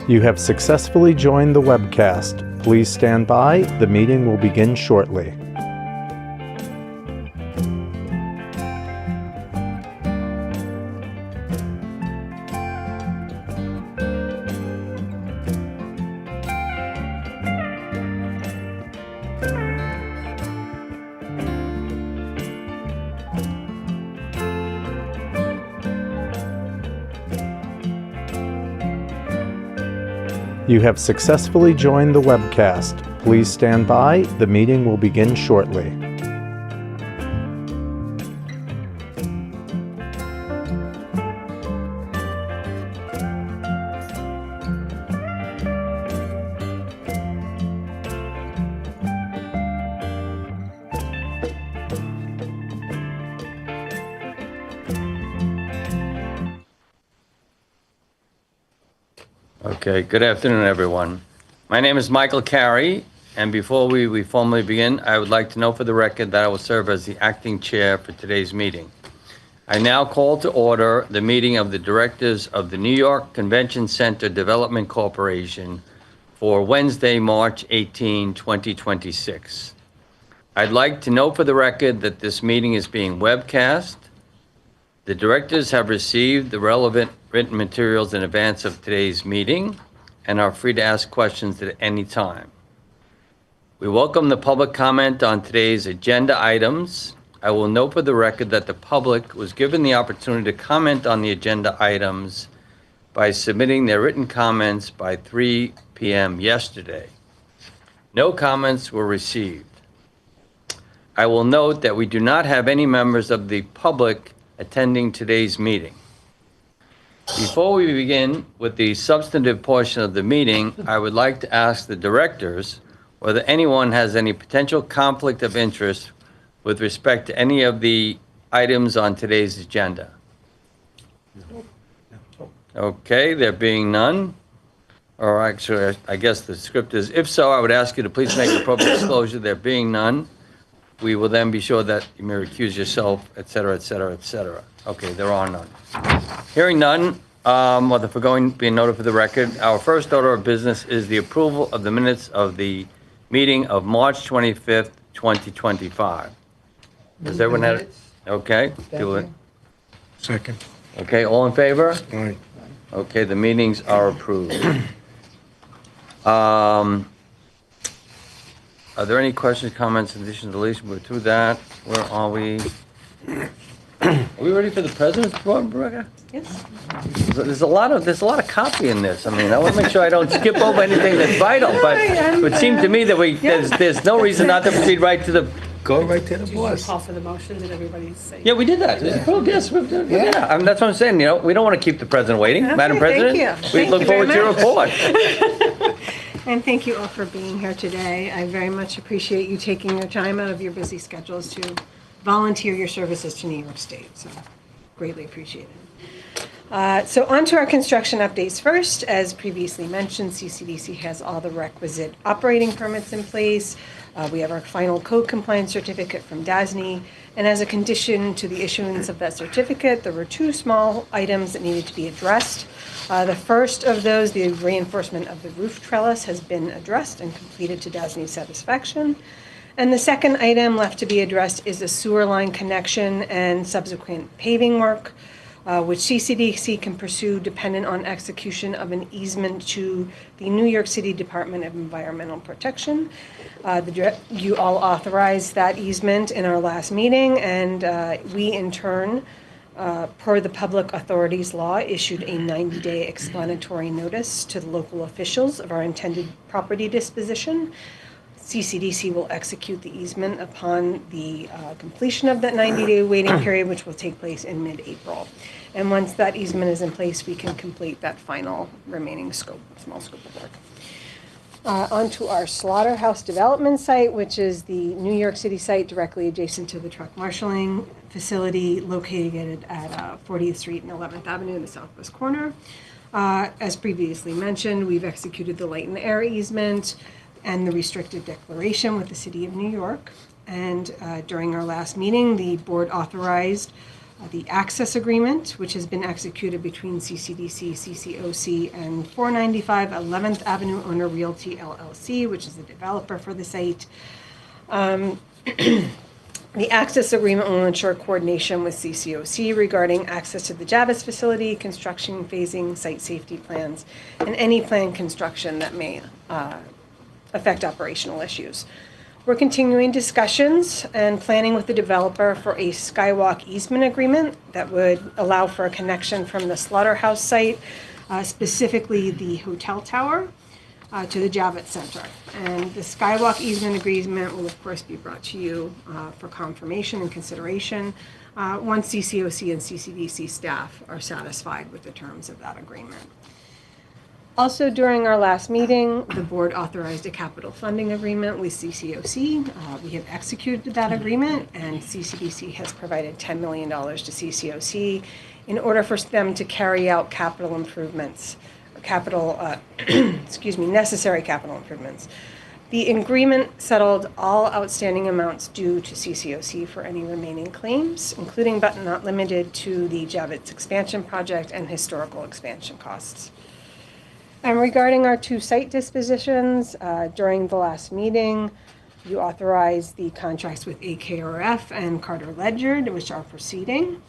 You have successfully joined the webcast. Please stand by. The meeting will begin shortly. You have successfully joined the webcast. Please stand by. The meeting will begin shortly. Okay, good afternoon, everyone. My name is Michael Carey, and before we formally begin, I would like to know for the record that I will serve as the acting chair for today's meeting. I now call to order the meeting of the directors of the New York Convention Center Development Corporation for Wednesday, March 18, 2026. I'd like to note for the record that this meeting is being webcast. The directors have received the relevant written materials in advance of today's meeting and are free to ask questions at any time. We welcome the public comment on today's agenda items. I will note for the record that the public was given the opportunity to comment on the agenda items by submitting their written comments by 3 p.m. yesterday. No comments were received. I will note that we do not have any members of the public attending today's meeting. Before we begin with the substantive portion of the meeting, I would like to ask the directors whether anyone has any potential conflict of interest with respect to any of the items on today's agenda. Okay, there being none, or actually, I guess the script is, if so, I would ask you to please make appropriate disclosure. There being none, we will then be sure that you may recuse yourself, et cetera, et cetera, et cetera. Okay, there are none. Hearing none, or the foregoing being noted for the record, our first order of business is the approval of the minutes of the meeting of March 25th, 2025. Does everyone have it? Okay, do it. Second. Okay, all in favor? All right. Okay, the meetings are approved. Are there any questions, comments, additions, deletions? We're through that. Where are we? Are we ready for the president's report, Rebecca? Yes. There's a lot of copy in this. I mean, I want to make sure I don't skip over anything that's vital, but it would seem to me that there's no reason not to proceed right to the. Go right to the Do you want boss. to call for the motion? Did everybody say? Yeah, we did that. Yes, yeah. I mean, that's what I'm saying. You know, we don't want to keep the president waiting, Okay, Madam thank President. you. We Thank look you forward to very your much. report. And thank you all for being here today. I very much appreciate you taking your time out of your busy schedules to volunteer your services to New York State. So greatly appreciated. So on to our construction updates first. As previously mentioned, CCDC has all the requisite operating permits in place. We have our final code compliance certificate from DASNY. And as a condition to the issuance of that certificate, there were two small items that needed to be addressed. The first of those, the reinforcement of the roof trellis, has been addressed and completed to DASNY's satisfaction. And the second item left to be addressed is a sewer line connection and subsequent paving work, which CCDC can pursue dependent on execution of an easement to the New York City Department of Environmental Protection. You all authorized that easement in our last meeting, and we in turn, per the Public Authorities Law, issued a 90-day explanatory notice to the local officials of our intended property disposition. CCDC will execute the easement upon the completion of that 90-day waiting period, which will take place in mid-April. And once that easement is in place, we can complete that final remaining small scope of work. Onto our slaughterhouse development site, which is the New York City site directly adjacent to the truck marshaling facility located at 40th Street and 11th Avenue in the southwest corner. As previously mentioned, we've executed the light and air easement and the restricted declaration with the City of New York. And during our last meeting, the board authorized The access agreement, which has been executed between CCDC, CCOC, and 495 11th Avenue Owner Realty LLC, which is the developer for the site. The access agreement will ensure coordination with CCOC regarding access to the Javis facility, construction phasing, site safety plans, and any planned construction that may affect operational issues. We're continuing discussions and planning with the developer for a skywalk easement agreement that would allow for a connection from the slaughterhouse site, specifically the hotel tower, to the Javits Center. And the skywalk easement agreement will, of course, be brought to you for confirmation and consideration once CCOC and CCDC staff are satisfied with the terms of that agreement. Also, during our last meeting, the board authorized a capital funding agreement with CCOC. We have executed that agreement, and CCDC has provided $10 million to CCOC in order for them to carry out capital improvements, necessary capital improvements. The agreement settled all outstanding amounts due to CCOC for any remaining claims, including but not limited to the Javits expansion project and historical expansion costs. And regarding our 2 site dispositions, during the last meeting, you authorized the contracts with AKRF and Carter Ledyard, which are proceeding.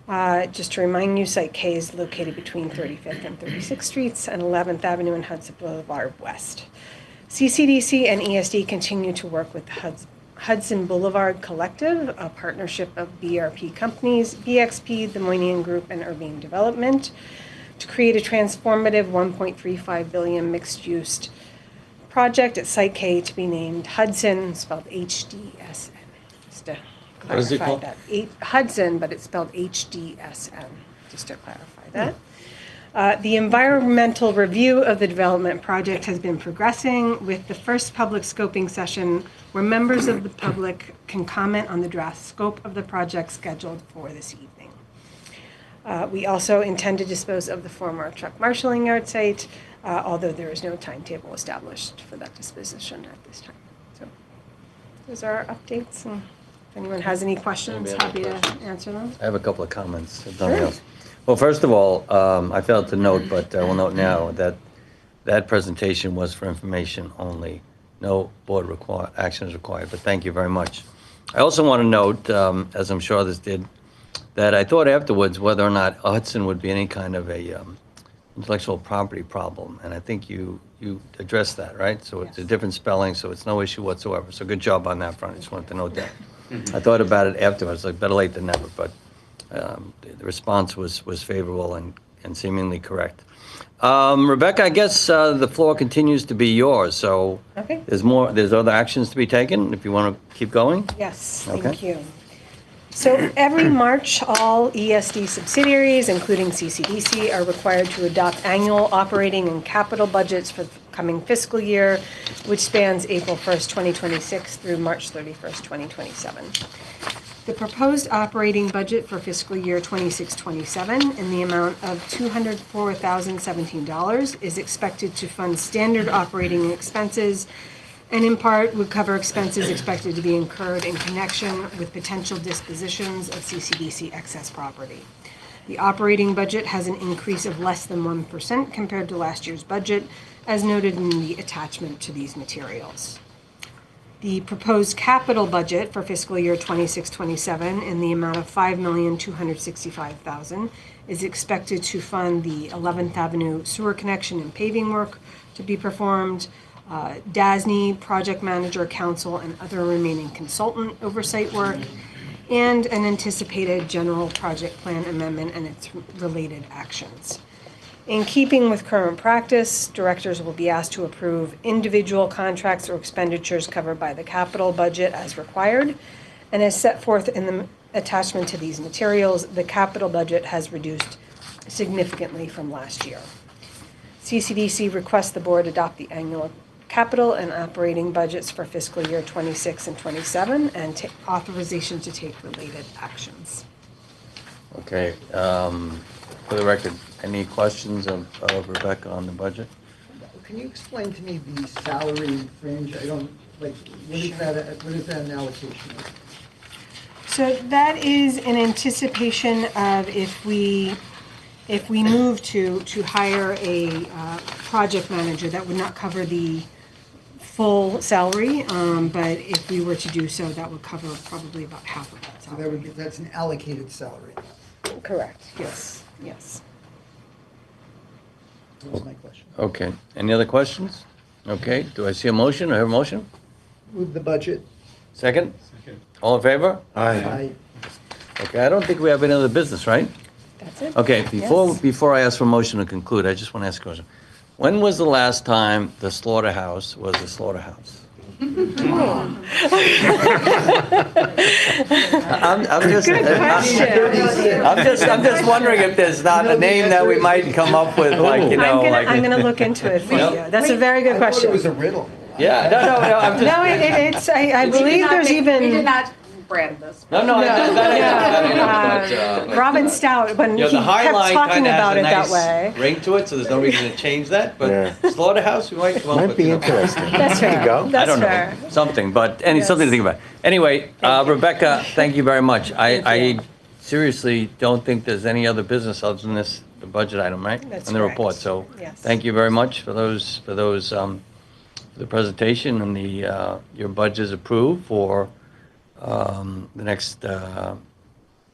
Just to remind you, Site K is located between 35th and 36th Streets and 11th Avenue and Hudson Boulevard West. CCDC and ESD continue to work with the Hudson Boulevard Collective, a partnership of BRP companies, BXP, the Moynihan Group, and Urbane Development, to create a transformative $1.35 billion mixed-use project at Site K to be named Hudson, spelled HDSN. Just to clarify What is it called? that. Hudson, but it's spelled HDSN, just to clarify that. The environmental review of the development project has been progressing with the first public scoping session where members of the public can comment on the draft scope of the project scheduled for this evening. We also intend to dispose of the former truck marshalling yard site, although there is no timetable established for that disposition at this time. So those are our updates. And if anyone has any questions, Anybody have happy to answer them. I have a couple of comments, if nothing else. Well, first of all, I failed to note, but I will note now that that presentation was for information only. No board action is required, but thank you very much. I also want to note, as I'm sure others did, that I thought afterwards whether or not Hudson would be any kind of a intellectual property problem, and I think you addressed that, right? So it's a different spelling, so it's no issue whatsoever. So good job on that front. I just wanted to note that. I thought about it afterwards, like better late than never, but the response was favorable and seemingly correct. Rebecca, I guess the floor continues to be yours, so Okay. there's other actions to be taken if you want to keep going. Yes, Okay. thank you. So every March, all ESD subsidiaries, including CCDC, are required to adopt annual operating and capital budgets for the coming fiscal year, which spans April 1st, 2026 through March 31st, 2027. The proposed operating budget for fiscal year 26-27 in the amount of $204,017 is expected to fund standard operating expenses and in part would cover expenses expected to be incurred in connection with potential dispositions of CCDC excess property. The operating budget has an increase of less than 1% compared to last year's budget, as noted in the attachment to these materials. The proposed capital budget for fiscal year 26-27 in the amount of $5,265,000 is expected to fund the 11th Avenue sewer connection and paving work to be performed, DASNY, project manager, council, and other remaining consultant oversight work, and an anticipated general project plan amendment and its related actions. In keeping with current practice, directors will be asked to approve individual contracts or expenditures covered by the capital budget as required, and as set forth in the attachment to these materials, the capital budget has reduced significantly from last year. CCDC requests the board adopt the annual capital and operating budgets for fiscal year 26 and 27 and authorization to take related actions. Okay, for the record, any questions of Rebecca on the budget? Can you explain to me the salary fringe? I don't, like, what is that an allocation of? So that is in anticipation of if we move to hire a project manager, that would not cover the full salary, but if we were to do so, that would cover probably about half of that So salary. that's an allocated salary. Correct, yes, yes. That was my question. Okay, any other questions? Okay, do I see a motion? I have a motion? Move the budget. Second? All in favor? I Okay, I don't think we have any other business, right? That's it? Okay, Yes. before I ask for a motion to conclude, I just want to ask a question. When was the last time the slaughterhouse was a slaughterhouse? I'm just, Good question. I'm just wondering if there's not a name that we might come up with, like, you know, like. I'm gonna look into it for Yep. you. That's a very good thought question. it was a riddle. Yeah, no, I'm just. No, it's, I believe there's We did even, not brand this. No, that is, but, Robin Stout, when you he know, the High kept Line talking kind of about it that has a way. nice ring to it, so there's no reason to change that, Yeah. but slaughterhouse, we might come up with. Might be you know, interesting. That's There you fair. go. I That's don't fair. know, something, but, Yes. something to think about. Anyway, Thank you. Rebecca, thank you very much. Thank I you. seriously don't think there's any other business other than this, the budget item, right? That's And the correct. report, so, Yes. thank you very much for the presentation and your budget is approved for, the next,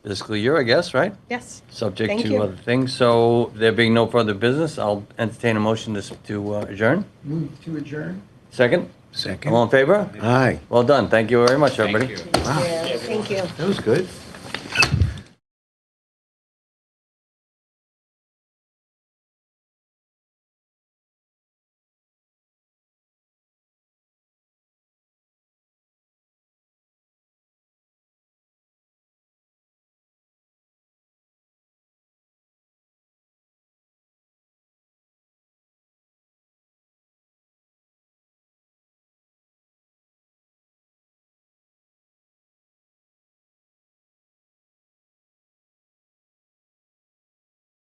fiscal year, I guess, right? Yes. Subject Thank to you. other things. So there being no further business, I'll entertain a motion to adjourn. Move to adjourn. Second? Second. All in favor? Aye. Well done. Thank you very much, everybody. Yeah, thank you. That was good.